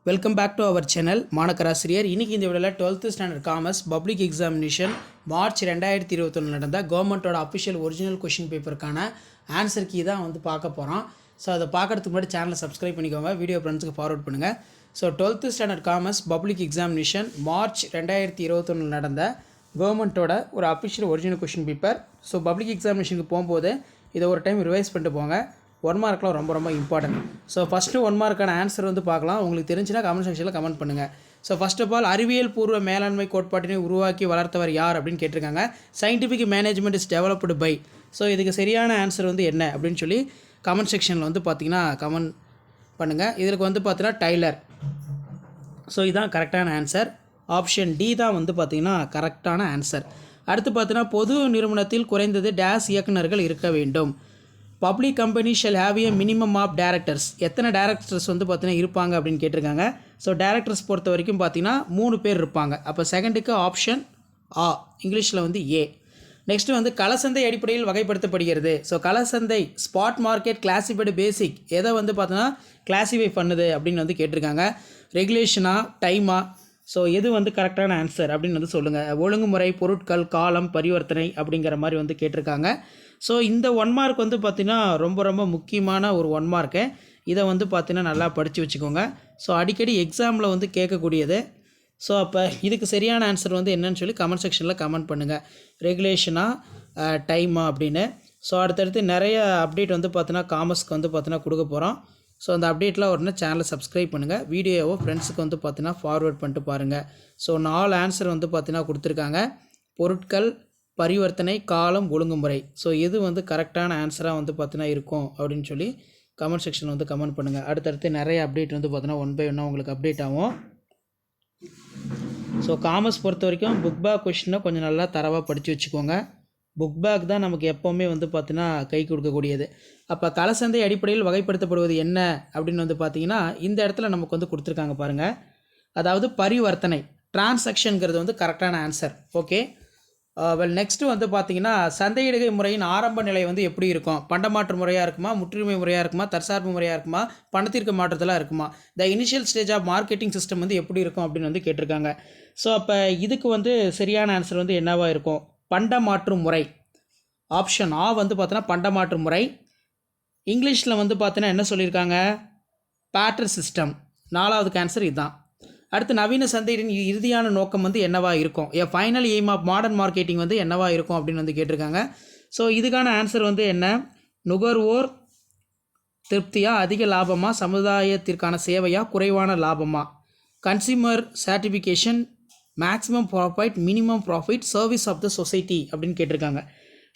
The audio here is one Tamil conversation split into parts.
Welcome back to our channel மாணக்கராசிரியர். இன்றைக்கி இந்த வீடியோவில் 12th standard commerce public examination March 2021 நடந்த கவர்மெண்ட்டோட அஃபிஷியல் ஒரிஜினல் கொஷின் பேப்பருக்கான ஆன்சர் கீ தான் பார்க்க போகிறோம். ஸோ அதை பார்க்குறதுக்கு முன்னாடி சேனலை சப்ஸ்கிரைப் பண்ணிக்கோங்க, வீடியோ ஃப்ரெண்ட்ஸுக்கு ஃபார்வர்ட் பண்ணுங்கள். So 12th standard commerce public examination March 2021 நடந்த கவர்மெண்ட்டோட ஒரு official original question paper. So public எக்ஸாமினேஷனுக்கு போகும்போது இதை ஒரு டைம் ரிவைஸ் பண்ணிட்டு போங்க. 1 மார்க்லாம் ரொம்ப இம்பார்ட்டன்ட். ஸோ ஃபஸ்ட்டு 1 மார்க்கான ஆன்சர் பார்க்கலாம். உங்களுக்கு தெரிஞ்சுன்னா கமெண்ட் செக்ஷனில் கமெண்ட் பண்ணுங்கள். ஸோ ஃபர்ஸ்ட் ஆஃப் ஆல், அறிவியல் பூர்வ மேலாண்மை கோட்பாட்டினை உருவாக்கி வளர்த்தவர் யார் அப்படின்னு கேட்டிருக்காங்க. Scientific management is developed by. So இதுக்கு சரியான ஆன்சர் என்ன அப்படின்னு சொல்லி கமெண்ட் செக்ஷனில் பார்த்தீங்கன்னா கமெண்ட் பண்ணுங்கள். இதற்கு பார்த்தீங்கன்னா டைலர். ஸோ இதுதான் கரெக்டான ஆன்சர். ஆப்ஷன் டி தான் பார்த்தீங்கன்னா கரெக்டான ஆன்சர். அடுத்து பார்த்தீங்கன்னா, பொது நிறுவனத்தில் குறைந்தது டேஸ் இயக்குநர்கள் இருக்க வேண்டும். Public company shall have a minimum of directors. எத்தனை டேரக்டர்ஸ் பார்த்தீங்கன்னா இருப்பாங்க அப்படின்னு கேட்டிருக்காங்க. ஸோ டேரக்டர்ஸ் பொறுத்த வரைக்கும் பார்த்தீங்கன்னா 3 பேர் இருப்பாங்க. அப்போ செகண்டுக்கு ஆப்ஷன் ஆ, இங்கிலீஷில் ஏ. நெக்ஸ்ட்டு கலசந்தை அடிப்படையில் வகைப்படுத்தப்படுகிறது. ஸோ கலசந்தை ஸ்பாட் மார்க்கெட் கிளாசிஃபைடு பேசிக் எதை பார்த்தீங்கன்னா கிளாசிஃபை பண்ணுது அப்படின்னு கேட்டிருக்காங்க. ரெகுலேஷனா, டைமா? ஸோ எது கரெக்டான ஆன்சர் அப்படின்னு சொல்லுங்கள். ஒழுங்குமுறை, பொருட்கள், காலம், பரிவர்த்தனை அப்படிங்கிற மாதிரி கேட்டிருக்காங்க. ஸோ இந்த 1 மார்க் பார்த்திங்கன்னா ரொம்ப முக்கியமான ஒரு 1 மார்க்கு. இதை பார்த்திங்கன்னா நல்லா படித்து வச்சுக்கோங்க. ஸோ அடிக்கடி எக்ஸாமில் கேட்கக்கூடியது. ஸோ அப்போ இதுக்கு சரியான ஆன்சர் என்னன்னு சொல்லி கமெண்ட் செக்ஷனில் கமெண்ட் பண்ணுங்கள். ரெகுலேஷனா, டைமா அப்படின்னு. ஸோ அடுத்தடுத்து நிறைய அப்டேட் பார்த்தீங்கன்னா காமர்ஸ்க்கு பார்த்தீங்கன்னா கொடுக்க போகிறோம். ஸோ அந்த அப்டேட்லாம் உடனே சேனலை சப்ஸ்கிரைப் பண்ணுங்கள். வீடியோவை ஃப்ரெண்ட்ஸுக்கு பார்த்தீங்கன்னா ஃபார்வேர்ட் பண்ணிட்டு பாருங்கள். ஸோ 4 ஆன்சர் பார்த்தீங்கன்னா கொடுத்துருக்காங்க. பொருட்கள், பரிவர்த்தனை, காலம், ஒழுங்குமுறை. ஸோ எது கரெக்டான ஆன்சராக பார்த்தீங்கன்னா இருக்கும் அப்படின்னு சொல்லி கமெண்ட் செக்ஷன் கமெண்ட் பண்ணுங்கள். அடுத்தடுத்து நிறைய அப்டேட் பார்த்தீங்கன்னா 1 by 1 உங்களுக்கு அப்டேட் ஆகும். ஸோ காமர்ஸ் பொறுத்த வரைக்கும் புக் பேக் கொஷினை கொஞ்சம் நல்லா தரவாக படித்து வச்சுக்கோங்க. புக் பேக் தான் நமக்கு எப்போவுமே பார்த்தீங்கன்னா கை கொடுக்கக்கூடியது. அப்போ கலசந்தை அடிப்படையில் வகைப்படுத்தப்படுவது என்ன அப்படின்னு பார்த்தீங்கன்னா இந்த இடத்துல நமக்கு கொடுத்துருக்காங்க பாருங்கள். அதாவது பரிவர்த்தனை, டிரான்சாக்ஷனுங்கிறது கரெக்டான ஆன்சர். ஓகே, நெக்ஸ்ட்டு பார்த்தீங்கன்னா சந்தையிடுகை முறையின் ஆரம்ப நிலை எப்படி இருக்கும்? பண்டமாற்று முறையாக இருக்குமா, முற்றுரிமை முறையாக இருக்குமா, தற்சார்பு முறையாக இருக்குமா, பணத்திற்கு மாற்றத்தில் இருக்குமா? The initial stage of marketing system எப்படி இருக்கும் அப்படின்னு கேட்டிருக்காங்க. ஸோ அப்போ இதுக்கு சரியான ஆன்சர் என்னவாக இருக்கும்? பண்டமாற்று முறை. ஆப்ஷன் ஆ பார்த்தீங்கன்னா பண்டமாற்று முறை. இங்கிலீஷில் பார்த்தீங்கன்னா என்ன சொல்லியிருக்காங்க? Batter system. 4வது ஆன்சர் இதுதான். அடுத்து, நவீன சந்தையின் இறுதியான நோக்கம் என்னவாக இருக்கும்? A final aim of modern marketing என்னவாக இருக்கும் அப்படின்னு கேட்டிருக்காங்க. ஸோ இதுக்கான ஆன்சர் என்ன? நுகர்வோர் திருப்தியா, அதிக லாபமா, சமுதாயத்திற்கான சேவையா, குறைவான லாபமா? Consumer satisfaction, maximum profit, minimum profit, service of the society அப்படின்னு கேட்டிருக்காங்க.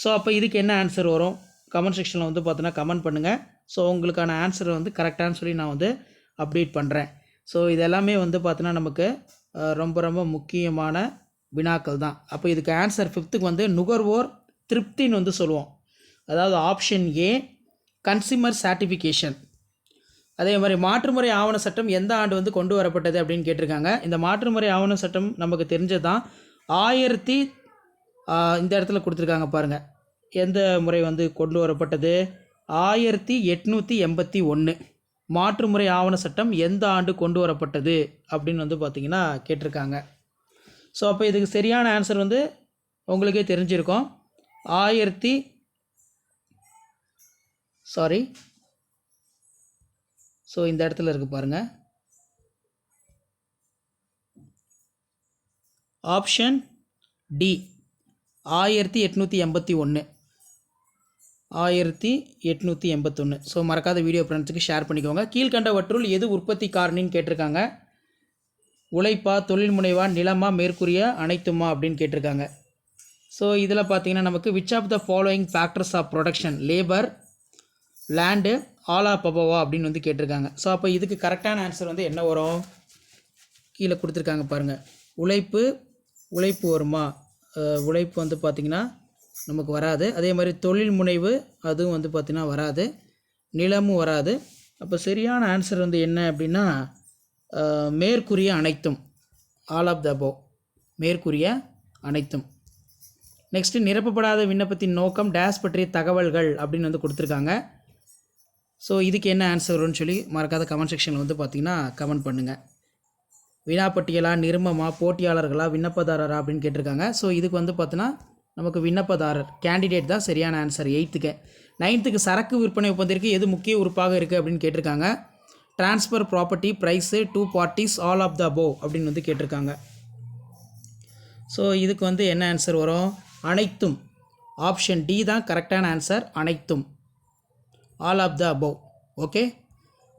ஸோ அப்போ இதுக்கு என்ன ஆன்சர் வரும்? கமெண்ட் செக்ஷனில் பார்த்தீங்கன்னா கமெண்ட் பண்ணுங்கள். ஸோ உங்களுக்கான ஆன்சர் கரெக்டானு சொல்லி நான் அப்டேட் பண்ணுறேன். ஸோ இதெல்லாமே பார்த்தீங்கன்னா நமக்கு ரொம்ப முக்கியமான வினாக்கள் தான். அப்போ இதுக்கு ஆன்சர் 5க்கு நுகர்வோர் திருப்தின்னு சொல்லுவோம். அதாவது ஆப்ஷன் ஏ கன்சியூமர் சாட்டிஃபிகேஷன். அதே மாதிரி மாற்றுமுறை ஆவண சட்டம் எந்த ஆண்டு கொண்டு வரப்பட்டது அப்படின்னு கேட்டிருக்காங்க. இந்த மாற்றுமுறை ஆவண சட்டம் நமக்கு தெரிஞ்சது தான். இந்த இடத்துல கொடுத்துருக்காங்க பாருங்கள். எந்த முறை கொண்டு வரப்பட்டது? 1881 மாற்றுமுறை ஆவண சட்டம் எந்த ஆண்டு கொண்டு வரப்பட்டது அப்படின்னு பார்த்தீங்கன்னா கேட்டிருக்காங்க. ஸோ அப்போ இதுக்கு சரியான ஆன்சர் உங்களுக்கே தெரிஞ்சிருக்கும். ஸோ இந்த இடத்துல இருக்குது பாருங்கள். Option D 1881. 1881. ஸோ மறக்காத வீடியோ ஃப்ரெண்ட்ஸுக்கு ஷேர் பண்ணிக்கோங்க. கீழ்கண்டவற்றுள் எது உற்பத்தி காரணின்னு கேட்டிருக்காங்க. உழைப்பா, தொழில் முனைவா, நிலமா, மேற்கூறிய அனைத்துமா அப்படின்னு கேட்டிருக்காங்க. ஸோ இதில் பார்த்தீங்கன்னா நமக்கு which of the following factors of production, labour, land, all of above அப்படின்னு கேட்டிருக்காங்க. ஸோ அப்போ இதுக்கு கரெக்டான ஆன்சர் என்ன வரும்? கீழே கொடுத்துருக்காங்க பாருங்கள். உழைப்பு வருமா? உழைப்பு பார்த்திங்கன்னா நமக்கு வராது. அதே மாதிரி தொழில் முனைவு அதுவும் பார்த்திங்கன்னா வராது. நிலமும் வராது. அப்போ சரியான ஆன்சர் என்ன அப்படின்னா மேற்கூறிய அனைத்தும், ஆல் ஆஃப் த அபவ், மேற்கூறிய அனைத்தும். நெக்ஸ்ட்டு, நிரப்பப்படாத விண்ணப்பத்தின் நோக்கம் டேஸ் பற்றிய தகவல்கள் அப்படின்னு கொடுத்துருக்காங்க. ஸோ இதுக்கு என்ன ஆன்சர் வரும்னு சொல்லி மறக்காத கமெண்ட் செக்ஷனில் பார்த்தீங்கன்னா கமெண்ட் பண்ணுங்கள். வினாப்பட்டியலா, நிர்மமா, போட்டியாளர்களா, விண்ணப்பதாரரா அப்படின்னு கேட்டிருக்காங்க. ஸோ இதுக்கு வந்து பார்த்தோன்னா நமக்கு விண்ணப்பதாரர் கேண்டிடேட் தான் சரியான ஆன்சர் 8க்கு. 9க்கு சரக்கு விற்பனை ஒப்பந்தத்திற்கு எது முக்கிய உறுப்பாக இருக்குது அப்படின்னு கேட்டிருக்காங்க. Transfer property, price, 2 parties, all of the above அப்படின்னு வந்து கேட்டிருக்காங்க. ஸோ இதுக்கு வந்து என்ன ஆன்சர் வரும்? அனைத்தும். ஆப்ஷன் டி தான் கரெக்டான ஆன்சர், அனைத்தும், all of the above. Okay.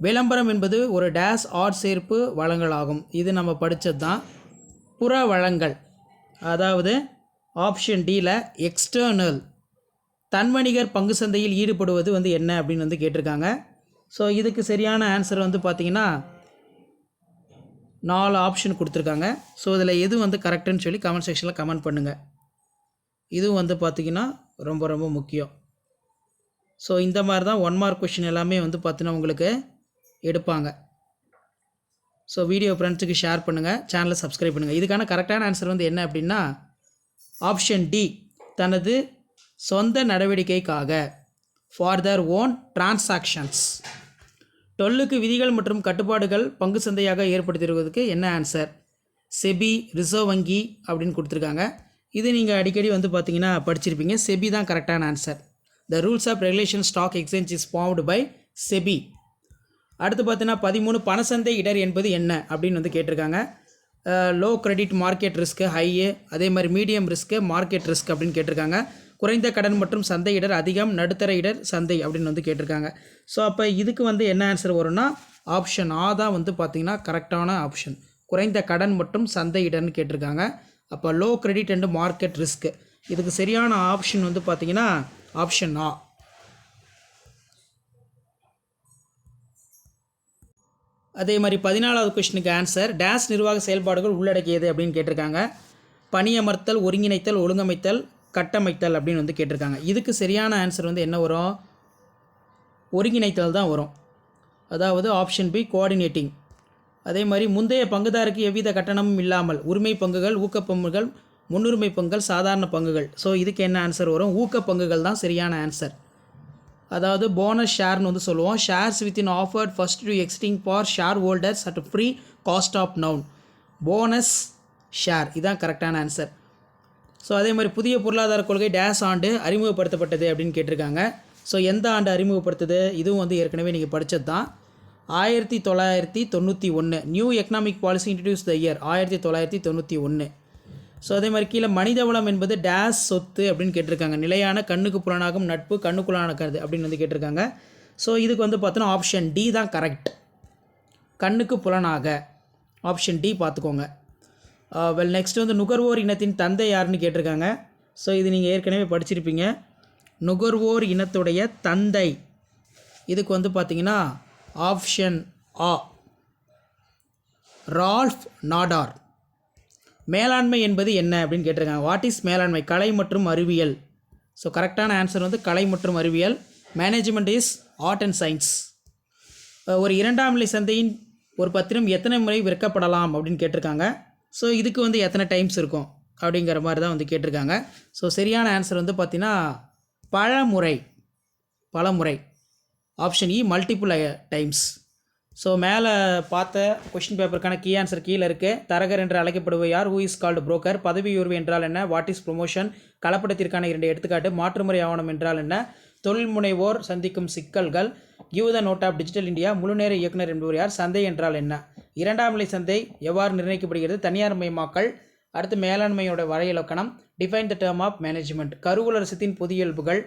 விளம்பரம் என்பது ஒரு டேஸ் ஆட் சேர்ப்பு வளங்களாகும். இது நம்ம படித்தது தான். புற வளங்கள், அதாவது ஆப்ஷன் டியில் எக்ஸ்டர்னல். தன்வணிகர் பங்கு சந்தையில் ஈடுபடுவது வந்து என்ன அப்படின்னு வந்து கேட்டிருக்காங்க. ஸோ இதுக்கு சரியான ஆன்சர் வந்து பார்த்திங்கன்னா 4 ஆப்ஷன் கொடுத்துருக்காங்க. ஸோ இதில் எது வந்து கரெக்டுன்னு சொல்லி கமெண்ட் செக்ஷனில் கமெண்ட் பண்ணுங்கள். இதுவும் வந்து பார்த்திங்கன்னா ரொம்ப ரொம்ப முக்கியம். ஸோ இந்த மாதிரி தான் 1 மார்க் கொஷின் எல்லாமே வந்து பார்த்தீங்கன்னா உங்களுக்கு எடுப்பாங்க. ஸோ வீடியோ ஃப்ரெண்ட்ஸுக்கு ஷேர் பண்ணுங்கள், சேனலை சப்ஸ்கிரைப் பண்ணுங்கள். இதுக்கான கரெக்டான ஆன்சர் வந்து என்ன அப்படின்னா ஆப்ஷன் டி, தனது சொந்த நடவடிக்கைக்காக, ஃபார் தர் ஓன் டிரான்சாக்ஷன்ஸ். 12க்கு விதிகள் மற்றும் கட்டுப்பாடுகள் பங்கு சந்தையாக ஏற்படுத்தியிருக்கிறதுக்கு என்ன ஆன்சர்? செபி, ரிசர்வ் வங்கி அப்படின்னு கொடுத்துருக்காங்க. இது நீங்கள் அடிக்கடி வந்து பார்த்தீங்கன்னா படிச்சிருப்பீங்க. செபி தான் கரெக்டான answer. The rules of regulation stock exchange is formed by SEBI. அடுத்து பார்த்தீங்கன்னா 13 பணசந்தை இடர் என்பது என்ன அப்படின்னு வந்து கேட்டிருக்காங்க. லோ கிரெடிட் மார்க்கெட் ரிஸ்க்கு ஹையு, அதே மாதிரி மீடியம் ரிஸ்க்கு மார்க்கெட் ரிஸ்க் அப்படின்னு கேட்டிருக்காங்க. குறைந்த கடன் மற்றும் சந்தை இடர் அதிகம், நடுத்தர இடர் சந்தை அப்படின்னு வந்து கேட்டிருக்காங்க. ஸோ அப்போ இதுக்கு வந்து என்ன ஆன்சர் வரும்னா ஆப்ஷன் ஆ தான் வந்து பார்த்திங்கன்னா கரெக்டான ஆப்ஷன். குறைந்த கடன் மற்றும் சந்தை இடர்னு கேட்டிருக்காங்க. அப்போ low credit and market risk, இதுக்கு சரியான ஆப்ஷன் வந்து பார்த்திங்கன்னா ஆப்ஷன் ஆ. அதே மாதிரி 14வது கொஸ்டினுக்கு ஆன்சர் டேஸ் நிர்வாக செயல்பாடுகள் உள்ளடக்கியது அப்படின்னு கேட்டிருக்காங்க. பணியமர்த்தல், ஒருங்கிணைத்தல், ஒழுங்கமைத்தல், கட்டமைத்தல் அப்படின்னு வந்து கேட்டிருக்காங்க. இதுக்கு சரியான ஆன்சர் வந்து என்ன வரும்? ஒருங்கிணைத்தல் தான் வரும். அதாவது ஆப்ஷன் பி கோஆர்டினேட்டிங். அதே மாதிரி முந்தைய பங்குதாருக்கு எவ்வித கட்டணமும் இல்லாமல் உரிமை பங்குகள், ஊக்கப்பங்குகள், முன்னுரிமை பங்குகள், சாதாரண பங்குகள். ஸோ இதுக்கு என்ன ஆன்சர் வரும்? ஊக்கப்பங்குகள் தான் சரியான ஆன்சர். அதாவது போனஸ் ஷேர்னு வந்து சொல்லுவோம். Shares within offered first to existing for share holders at free cost of known. Bonus share இதுதான் கரெக்டான ஆன்சர். ஸோ அதே மாதிரி புதிய பொருளாதார கொள்கை டேஸ் ஆண்டு அறிமுகப்படுத்தப்பட்டது அப்படின்னு கேட்டிருக்காங்க. ஸோ எந்த ஆண்டு அறிமுகப்படுத்துது? இதுவும் வந்து ஏற்கனவே நீங்கள் படித்தது தான். 1991. New economic policy introduce the year 1991. So அதே மாதிரி கீழே மனிதவளம் என்பது டேஸ் சொத்து அப்படின்னு கேட்டிருக்காங்க. நிலையான, கண்ணுக்கு புலனாகும் நட்பு, கண்ணுக்குள்ளானது அப்படின்னு வந்து கேட்டிருக்காங்க. ஸோ இதுக்கு வந்து பார்த்தோன்னா ஆப்ஷன் டி தான் கரெக்ட். கண்ணுக்கு புலனாக, ஆப்ஷன் டி பார்த்துக்கோங்க. நெக்ஸ்ட் வந்து நுகர்வோர் இனத்தின் தந்தை யாருன்னு கேட்டிருக்காங்க. ஸோ இது நீங்கள் ஏற்கனவே படிச்சிருப்பீங்க. நுகர்வோர் இனத்துடைய தந்தை, இதுக்கு வந்து பார்த்தீங்கன்னா ஆப்ஷன் ஆ, ரால்ஃப் நாடார். மேலாண்மை என்பது என்ன அப்படின்னு கேட்டிருக்காங்க. வாட் இஸ் மேலாண்மை? கலை மற்றும் அறிவியல். ஸோ கரெக்டான ஆன்சர் வந்து கலை மற்றும் அறிவியல். Management is art and science. ஒரு 2ஆம் நிலை சந்தையின் ஒரு பத்திரம் எத்தனை முறை விற்கப்படலாம் அப்படின்னு கேட்டிருக்காங்க. ஸோ இதுக்கு வந்து எத்தனை டைம்ஸ் இருக்கும் அப்படிங்கிற மாதிரி தான் வந்து கேட்டிருக்காங்க. ஸோ சரியான ஆன்சர் வந்து பார்த்திங்கன்னா பலமுறை. ஆப்ஷன் இ மல்டிபிள் டைம்ஸ். ஸோ மேலே பார்த்த கொஸ்டின் பேப்பருக்கான கீ ஆன்சர் கீழே இருக்குது. தரகர் என்று அழைக்கப்படுவது யார்? Who is called broker. பதவி உயர்வு என்றால் என்ன? What is promotion. கலப்படத்திற்கான 2 எடுத்துக்காட்டு. மாற்றுமுறை ஆவணம் என்றால் என்ன? தொழில் முனைவோர் சந்திக்கும் சிக்கல்கள். Give the note of digital India. முழுநேர இயக்குனர் என்பவர் யார்? சந்தை என்றால் என்ன? 2ஆம் நிலை சந்தை எவ்வாறு நிர்ணயிக்கப்படுகிறது? தனியார் மயமாக்கல். அடுத்து மேலாண்மையோட வரையிலக்கணம். Define the term of management. கருவூலரசத்தின் பொதியியல்புகள்.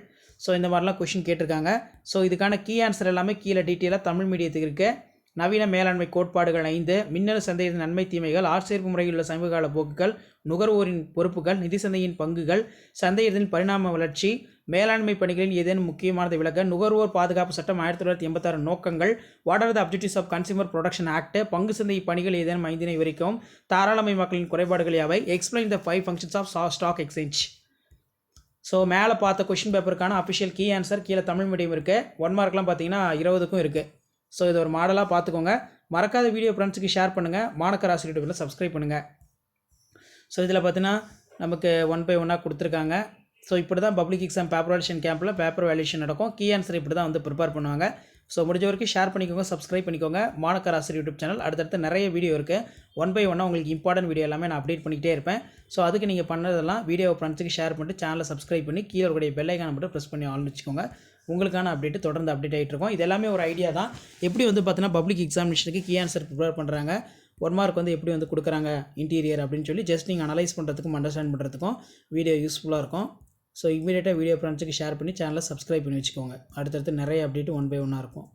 ஸோ இந்த மாதிரிலாம் கொஷின் கேட்டிருக்காங்க. ஸோ இதுக்கான கீ ஆன்சர் எல்லாமே கீழே டீட்டெயிலாக தமிழ் மீடியத்துக்கு இருக்குது. நவீன மேலாண்மை கோட்பாடுகள் 5, மின்னணு சந்தையின் நன்மை தீமைகள், ஆட்சேர்ப்பு முறையில் உள்ள சமீபகால போக்குகள், நுகர்வோரின் பொறுப்புகள், நிதி சந்தையின் பங்குகள், சந்தையின் பரிணாம வளர்ச்சி, மேலாண்மை பணிகளில் ஏதேனும் முக்கியமானது விளக்க, நுகர்வோர் பாதுகாப்பு சட்டம் 1986 நோக்கங்கள், what are the objectives of consumer protection act, பங்கு சந்தை பணிகள் ஏதேனும் 5 விவரிக்கவும், தாராளமயமாக்கலின் குறைபாடுகள் யாவை, explain the 5 functions of stock exchange. So மேலே பார்த்த கொஷின் பேப்பருக்கான அஃபிஷியல் கீ ஆன்சர் கீழே தமிழ் மீடியம் இருக்குது. 1 மார்க்லாம் பார்த்தீங்கன்னா 20க்கும் இருக்குது. ஸோ இது ஒரு மாடலாக பார்த்துக்கோங்க. மறக்காத வீடியோ ஃப்ரெண்ட்ஸுக்கு ஷேர் பண்ணுங்கள். மாணக்கர் ஆசிரியர் யூடியூபில் சப்ஸ்கிரைப் பண்ணுங்கள். ஸோ இதில் பார்த்தீங்கன்னா நமக்கு 1 by 1 கொடுத்துருக்காங்க. ஸோ இப்படி தான் பப்ளிக் எக்ஸாம் பேப்பர் வேல்யூஷன் கேம்பில் பேப்பர் வேல்யூஷன் நடக்கும். கீ ஆன்சர் இப்படி தான் வந்து ப்ரிப்பேர் பண்ணுவாங்க. ஸோ முடிஞ்ச வரைக்கும் ஷேர் பண்ணிக்கோங்க, சப்ஸ்கிரைப் பண்ணிக்கோங்க. மாணக்கர் ஆசிரியர் யூடியூப் சேனல் அடுத்தடுத்து நிறைய வீடியோ இருக்குது. ஒன் பை ஒன்னாக உங்களுக்கு இம்பார்ட்டன்ட் வீடியோ எல்லாமே நான் அப்டேட் பண்ணிக்கிட்டே இருப்பேன். ஸோ அதுக்கு நீங்கள் பண்ணதெல்லாம் வீடியோ ஃப்ரெண்ட்ஸுக்கு ஷேர் பண்ணிட்டு சேனலை சப்ஸ்கிரைப் பண்ணி கீழே இருக்கக்கூடிய பெல் ஐக்கானை மட்டும் ப்ரெஸ் பண்ணி ஆன் வச்சுக்கோங்க. உங்களுக்கான அப்டேட்டு தொடர்ந்து அப்டேட் ஆகிட்டு இருக்கும். இது எல்லாமே ஒரு ஐடியா தான். எப்படி வந்து பார்த்தீங்கன்னா பப்ளிக் எக்ஸாமினேஷனுக்கு கீ ஆன்சர் ப்ரிப்பேர் பண்ணுறாங்க, 1 மார்க் வந்து எப்படி வந்து கொடுக்குறாங்க இன்டீரியர் அப்படின்னு சொல்லி ஜஸ்ட் நீங்கள் அனலைஸ் பண்ணுறதுக்கும் அண்டர்ஸ்டாண்ட் பண்ணுறதுக்கும் வீடியோ யூஸ்ஃபுல்லாக இருக்கும். ஸோ இமீடியட்டாக வீடியோ ஃப்ரெண்ட்ஸுக்கு ஷேர் பண்ணி சேனலை சப்ஸ்கிரைப் பண்ணி வச்சுக்கோங்க. அடுத்தடுத்து நிறைய அப்டேட்டு ஒன் பை ஒன்னாக இருக்கும்.